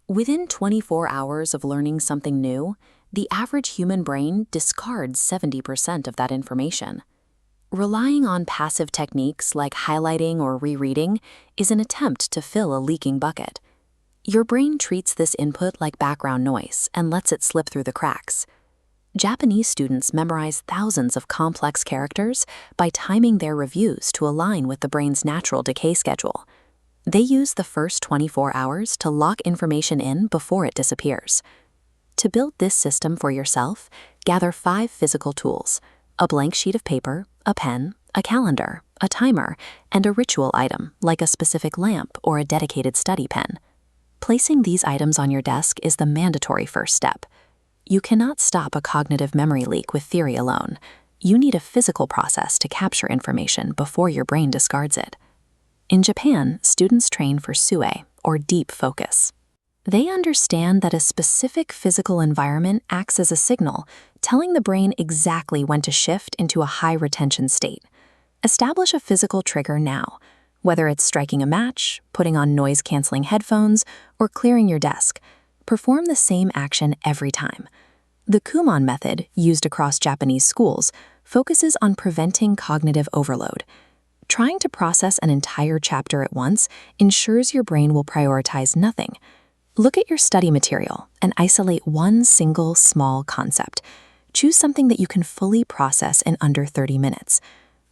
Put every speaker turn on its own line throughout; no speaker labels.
Within 24 hours of learning something new, the average human brain discards 70% of that information. Relying on passive techniques like highlighting or rereading is an attempt to fill a leaking bucket. Your brain treats this input like background noise and lets it slip through the cracks. Japanese students memorize thousands of complex characters by timing their reviews to align with the brain's natural decay schedule. They use the first 24 hours to lock information in before it disappears. To build this system for yourself, gather 5 physical tools: a blank sheet of paper, a pen, a calendar, a timer, and a ritual item like a specific lamp or a dedicated study pen. Placing these items on your desk is the mandatory first step. You cannot stop a cognitive memory leak with theory alone. You need a physical process to capture information before your brain discards it. In Japan, students train for sue, or deep focus. They understand that a specific physical environment acts as a signal, telling the brain exactly when to shift into a high retention state. Establish a physical trigger now, whether it's striking a match, putting on noise-canceling headphones, or clearing your desk. Perform the same action every time. The Kumon method, used across Japanese schools, focuses on preventing cognitive overload. Trying to process an entire chapter at once ensures your brain will prioritize nothing. Look at your study material and isolate one single small concept. Choose something that you can fully process in under 30 minutes.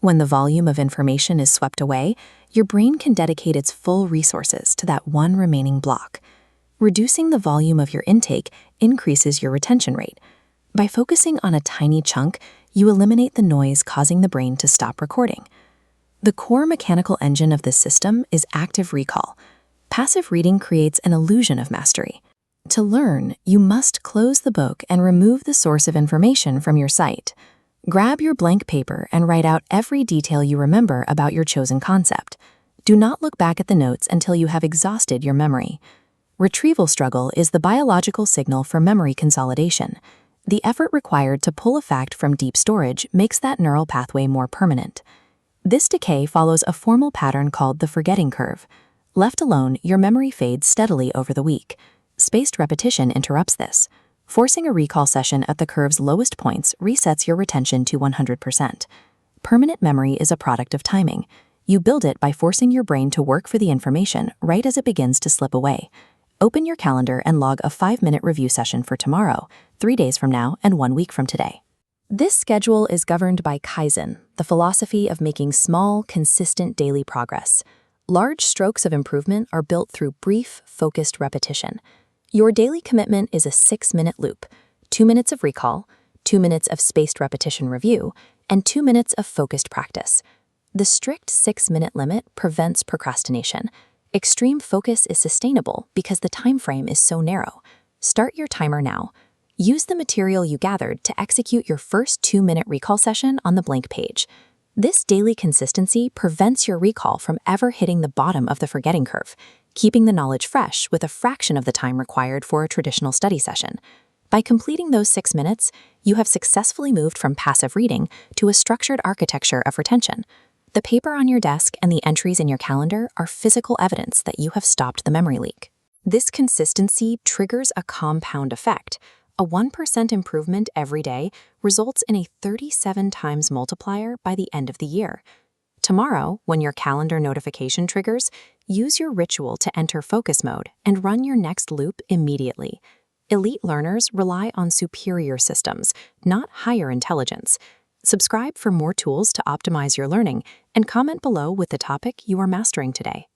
When the volume of information is swept away, your brain can dedicate its full resources to that one remaining block. Reducing the volume of your intake increases your retention rate. By focusing on a tiny chunk, you eliminate the noise causing the brain to stop recording. The core mechanical engine of this system is active recall. Passive reading creates an illusion of mastery. To learn, you must close the book and remove the source of information from your sight. Grab your blank paper and write out every detail you remember about your chosen concept. Do not look back at the notes until you have exhausted your memory. Retrieval struggle is the biological signal for memory consolidation. The effort required to pull a fact from deep storage makes that neural pathway more permanent. This decay follows a formal pattern called the forgetting curve. Left alone, your memory fades steadily over the week. Spaced repetition interrupts this. Forcing a recall session at the curve's lowest points resets your retention to 100%. Permanent memory is a product of timing. You build it by forcing your brain to work for the information right as it begins to slip away. Open your calendar and log a 5-minute review session for tomorrow, 3 days from now, and 1 week from today. This schedule is governed by Kaizen, the philosophy of making small, consistent daily progress. Large strokes of improvement are built through brief, focused repetition. Your daily commitment is a 6-minute loop: 2 minutes of recall, 2 minutes of spaced repetition review, and 2 minutes of focused practice. The strict 6-minute limit prevents procrastination. Extreme focus is sustainable because the time frame is so narrow. Start your timer now. Use the material you gathered to execute your first 2-minute recall session on the blank page. This daily consistency prevents your recall from ever hitting the bottom of the forgetting curve, keeping the knowledge fresh with a fraction of the time required for a traditional study session. By completing those 6 minutes, you have successfully moved from passive reading to a structured architecture of retention. The paper on your desk and the entries in your calendar are physical evidence that you have stopped the memory leak. This consistency triggers a compound effect. A 1% improvement every day results in a 37 times multiplier by the end of the year. Tomorrow, when your calendar notification triggers, use your ritual to enter focus mode and run your next loop immediately. Elite learners rely on superior systems, not higher intelligence. Subscribe for more tools to optimize your learning and comment below with the topic you are mastering today.